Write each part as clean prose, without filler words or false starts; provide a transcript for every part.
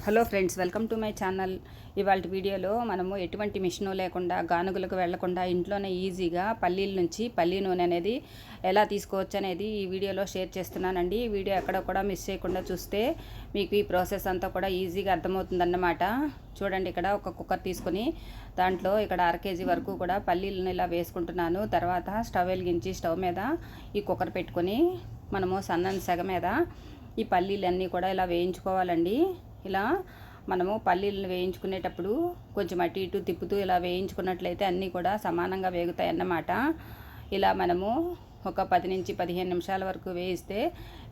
Hello friends, welcome to my channel. ఇవాళ వీడియోలో మనము ఎటువంటి మిషను లేకుండా గానుగులకు వెళ్లకుండా ఇంట్లోనే ఈజీగా పల్లీల నుంచి పల్లీ నూనె అనేది ఎలా తీసుకోవచ్చు అనేది ఈ వీడియోలో షేర్ చేస్తున్నానండి. ఈ వీడియో ఎక్కడ కూడా మిస్ చేయకుండా చూస్తే మీకు ఈ ప్రాసెస్ అంతా కూడా ఈజీగా అర్థమవుతుందన్నమాట. చూడండి, ఇక్కడ ఒక కుక్కర్ తీసుకొని దాంట్లో ఇక్కడ 1/2 kg వరకు కూడా పల్లీలను ఇలా వేసుకుంటున్నాను. తర్వాత స్టవ్ వెలిగించి స్టవ్ మీద ఈ కుక్కర్ పెట్టుకొని మనము సన్నని సెగ మీద ఈ పల్లీలన్నీ కూడా ఇలా వేయించుకోవాలండి. ఇలా మనము పల్లీలను వేయించుకునేటప్పుడు కొంచెం అటు ఇటు తిప్పుతూ ఇలా వేయించుకున్నట్లయితే అన్నీ కూడా సమానంగా వేగుతాయి అన్నమాట. ఇలా మనము ఒక 10 నుంచి 15 నిమిషాల వరకు వేయిస్తే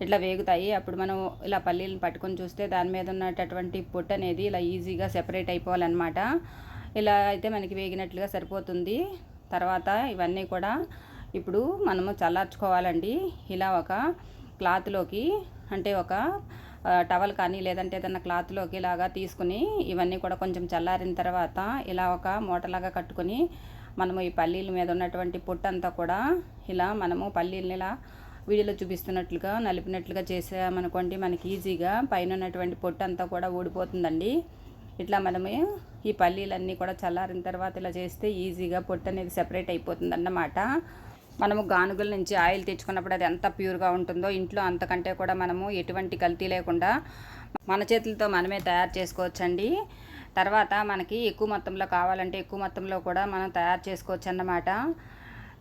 ఇట్లా వేగుతాయి. అప్పుడు మనం ఇలా పల్లీలను పట్టుకొని చూస్తే దాని మీద ఉన్నటువంటి పొట్టు అనేది ఇలా ఈజీగా సెపరేట్ అయిపోవాలన్నమాట. ఇలా అయితే మనకి వేగినట్లుగా సరిపోతుంది. తర్వాత ఇవన్నీ కూడా ఇప్పుడు మనము చల్లార్చుకోవాలండి. ఇలా ఒక క్లాత్లోకి, అంటే ఒక టవల్ కానీ లేదంటే ఏదన్నా క్లాత్లోకి ఇలాగా తీసుకుని ఇవన్నీ కూడా కొంచెం చల్లారిన తర్వాత ఇలా ఒక మూటలాగా కట్టుకొని మనము ఈ పల్లీల మీద ఉన్నటువంటి పొట్టు అంతా కూడా ఇలా మనము పల్లీలని ఇలా వీడియోలో చూపిస్తున్నట్లుగా నలిపినట్లుగా చేసామనుకోండి, మనకి ఈజీగా పైన ఉన్నటువంటి పొట్టు అంతా కూడా ఊడిపోతుందండి. ఇట్లా మనము ఈ పల్లీలన్నీ కూడా చల్లారిన తర్వాత ఇలా చేస్తే ఈజీగా పొట్టు అనేది సెపరేట్ అయిపోతుంది అన్నమాట. మనము గానుగుల నుంచి ఆయిల్ తెచ్చుకున్నప్పుడు అది ఎంత ప్యూర్గా ఉంటుందో ఇంట్లో అంతకంటే కూడా మనము ఎటువంటి కల్తీ లేకుండా మన చేతులతో మనమే తయారు చేసుకోవచ్చండి. తర్వాత మనకి ఎక్కువ మొత్తంలో కావాలంటే ఎక్కువ మొత్తంలో కూడా మనం తయారు చేసుకోవచ్చు అన్నమాట.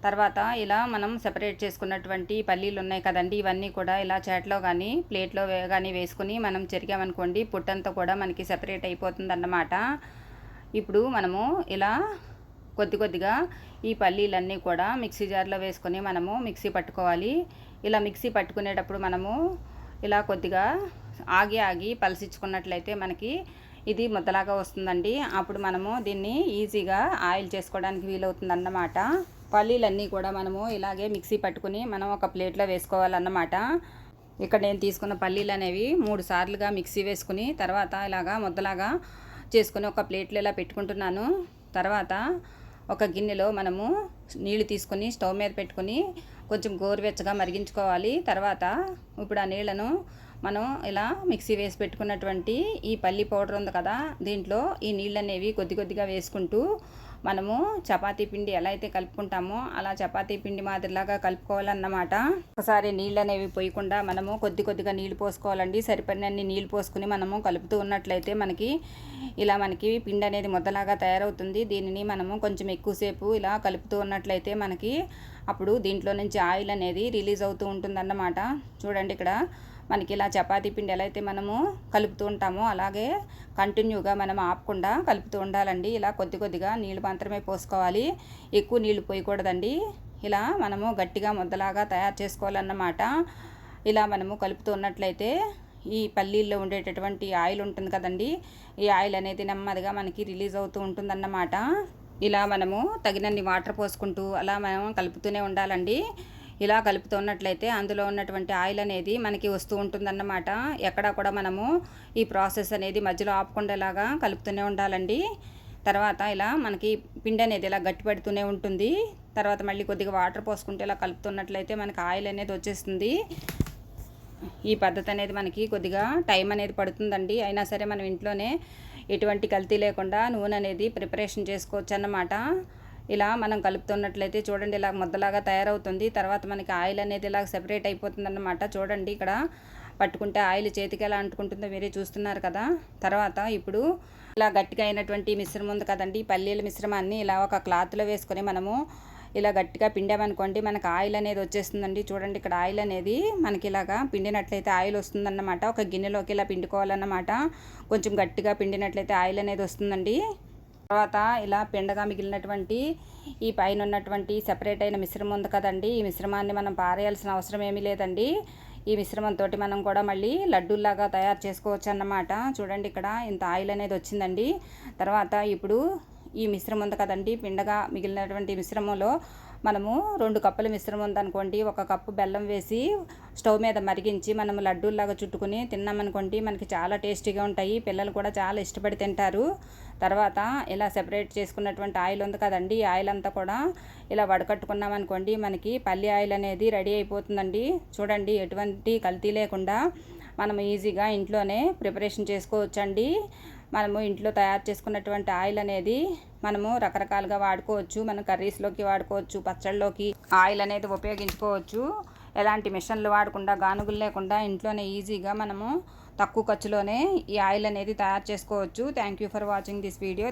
తర్వాత ఇలా మనం సెపరేట్ చేసుకున్నటువంటి పల్లీలు ఉన్నాయి కదండి, ఇవన్నీ కూడా ఇలా చేట్లో కానీ ప్లేట్లో కానీ వేసుకుని మనం చెరిగామనుకోండి, పొట్టంతా కూడా మనకి సెపరేట్ అయిపోతుంది అన్నమాట. ఇప్పుడు మనము ఇలా కొద్దిగా ఈ పల్లీలన్నీ కూడా మిక్సీ జార్లో వేసుకొని మనము మిక్సీ పట్టుకోవాలి. ఇలా మిక్సీ పట్టుకునేటప్పుడు మనము ఇలా కొద్దిగా ఆగి పలసించుకున్నట్లయితే మనకి ఇది ముద్దలాగా వస్తుందండి. అప్పుడు మనము దీన్ని ఈజీగా ఆయిల్ చేసుకోవడానికి వీలవుతుందన్నమాట. పల్లీలన్నీ కూడా మనము ఇలాగే మిక్సీ పట్టుకుని మనం ఒక ప్లేట్లో వేసుకోవాలన్నమాట. ఇక్కడ నేను తీసుకున్న పల్లీలు అనేవి 3 సార్లుగా మిక్సీ వేసుకుని తర్వాత ఇలాగా ముద్దలాగా చేసుకుని ఒక ప్లేట్లో ఇలా పెట్టుకుంటున్నాను. తర్వాత ఒక గిన్నెలో మనము నీళ్లు తీసుకొని స్టవ్ మీద పెట్టుకొని కొంచెం గోరువెచ్చగా మరిగించుకోవాలి. తర్వాత ఇప్పుడు ఆ నీళ్లను మనం ఇలా మిక్సీ వేసి పెట్టుకున్నటువంటి ఈ పల్లి పౌడర్ ఉంది కదా, దీంట్లో ఈ నీళ్ళు అనేవి కొద్దిగా వేసుకుంటూ మనము చపాతీ పిండి ఎలా అయితే కలుపుకుంటామో అలా చపాతీ పిండి మాదిరిలాగా కలుపుకోవాలన్నమాట. ఒకసారి నీళ్ళు అనేవి పోయకుండా మనము కొద్దిగా నీళ్ళు పోసుకోవాలండి. సరిపడినన్ని నీళ్ళు పోసుకుని మనము కలుపుతూ ఉన్నట్లయితే మనకి పిండి అనేది ముద్దలాగా తయారవుతుంది. దీనిని మనము కొంచెం ఎక్కువసేపు ఇలా కలుపుతూ ఉన్నట్లయితే మనకి అప్పుడు దీంట్లో నుంచి ఆయిల్ అనేది రిలీజ్ అవుతూ ఉంటుందన్నమాట. చూడండి, ఇక్కడ మనకి ఇలా చపాతీ పిండి ఎలా అయితే మనము కలుపుతూ ఉంటామో అలాగే కంటిన్యూగా మనం ఆపకుండా కలుపుతూ ఉండాలండి. ఇలా కొద్దిగా నీళ్ళు మాత్రమే పోసుకోవాలి, ఎక్కువ నీళ్ళు పోయకూడదండి. ఇలా మనము గట్టిగా ముద్దలాగా తయారు చేసుకోవాలన్నమాట. ఇలా మనము కలుపుతూ ఉన్నట్లయితే ఈ పల్లీల్లో ఉండేటటువంటి ఆయిల్ ఉంటుంది కదండి, ఈ ఆయిల్ అనేది నెమ్మదిగా మనకి రిలీజ్ అవుతూ ఉంటుందన్నమాట. ఇలా మనము తగినన్ని వాటర్ పోసుకుంటూ అలా మనం కలుపుతూనే ఉండాలండి. ఇలా కలుపుతున్నట్లయితే అందులో ఉన్నటువంటి ఆయిల్ అనేది మనకి వస్తూ ఉంటుందన్నమాట. ఎక్కడా కూడా మనము ఈ ప్రాసెస్ అనేది మధ్యలో ఆపకుండేలాగా కలుపుతూనే ఉండాలండి. తర్వాత ఇలా మనకి పిండి అనేది ఇలా గట్టి పెడుతూనే ఉంటుంది. తర్వాత మళ్ళీ కొద్దిగా వాటర్ పోసుకుంటే ఇలా కలుపుతున్నట్లయితే మనకి ఆయిల్ అనేది వచ్చేస్తుంది. ఈ పద్ధతి అనేది మనకి కొద్దిగా టైం అనేది పడుతుందండి. అయినా సరే మనం ఇంట్లోనే ఎటువంటి కల్తీ లేకుండా నూనె అనేది ప్రిపరేషన్ చేసుకోవచ్చు అన్నమాట. ఇలా మనం కలుపుతున్నట్లయితే చూడండి, ఇలా ముద్దలాగా తయారవుతుంది. తర్వాత మనకి ఆయిల్ అనేది ఇలా సెపరేట్ అయిపోతుంది అన్నమాట. చూడండి, ఇక్కడ పట్టుకుంటే ఆయిల్ చేతికి ఎలా అంటుకుంటుందో మీరే చూస్తున్నారు కదా. తర్వాత ఇప్పుడు ఇలా గట్టిగా అయినటువంటి మిశ్రమం ఉంది కదండి, పల్లీల మిశ్రమాన్ని ఇలా ఒక క్లాత్లో వేసుకొని మనము ఇలా గట్టిగా పిండామనుకోండి, మనకు ఆయిల్ అనేది వచ్చేస్తుందండి. చూడండి, ఇక్కడ ఆయిల్ అనేది మనకి ఇలాగా పిండినట్లయితే ఆయిల్ వస్తుందన్నమాట. ఒక గిన్నెలోకి ఇలా పిండుకోవాలన్నమాట. కొంచెం గట్టిగా పిండినట్లయితే ఆయిల్ అనేది వస్తుందండి. తర్వాత ఇలా పిండగా మిగిలినటువంటి ఈ పైన ఉన్నటువంటి సెపరేట్ అయిన మిశ్రమం ఉంది కదండి, ఈ మిశ్రమాన్ని మనం పారేయాల్సిన అవసరం ఏమీ లేదండి. ఈ మిశ్రమంతో మనం కూడా మళ్ళీ లడ్డూల్లాగా తయారు చేసుకోవచ్చు అన్నమాట. చూడండి, ఇక్కడ ఇంత ఆయిల్ అనేది వచ్చిందండి. తర్వాత ఇప్పుడు ఈ మిశ్రమం ఉంది కదండి, పిండగా మిగిలినటువంటి మిశ్రమంలో మనము 2 కప్పుల మిశ్రమం ఉందనుకోండి, 1 కప్పు బెల్లం వేసి స్టవ్ మీద మరిగించి మనము లడ్డూల్లాగా చుట్టుకుని తిన్నామనుకోండి, మనకి చాలా టేస్టీగా ఉంటాయి. పిల్లలు కూడా చాలా ఇష్టపడి తింటారు. తర్వాత ఇలా సెపరేట్ చేసుకున్నటువంటి ఆయిల్ ఉంది కదండి, ఈ ఆయిల్ అంతా కూడా ఇలా వడకట్టుకున్నామనుకోండి, మనకి పల్లి ఆయిల్ అనేది రెడీ అయిపోతుందండి. చూడండి, ఎటువంటి కల్తీ లేకుండా మనం ఈజీగా ఇంట్లోనే ప్రిపరేషన్ చేసుకోవచ్చండి. మనము ఇంట్లో తయారు చేసుకున్నటువంటి ఆయిల్ అనేది మనము రకరకాలుగా వాడుకోవచ్చు. మనం కర్రీస్లోకి వాడుకోవచ్చు, పచ్చళ్ళలోకి ఆయిల్ అనేది ఉపయోగించుకోవచ్చు. ఎలాంటి మిషన్లు వాడకుండా, గానుగులు లేకుండా ఇంట్లోనే ఈజీగా మనము తక్కువ ఖర్చులోనే ఈ ఆయిల్ అనేది తయారు చేసుకోవచ్చు. Thank you for watching this video.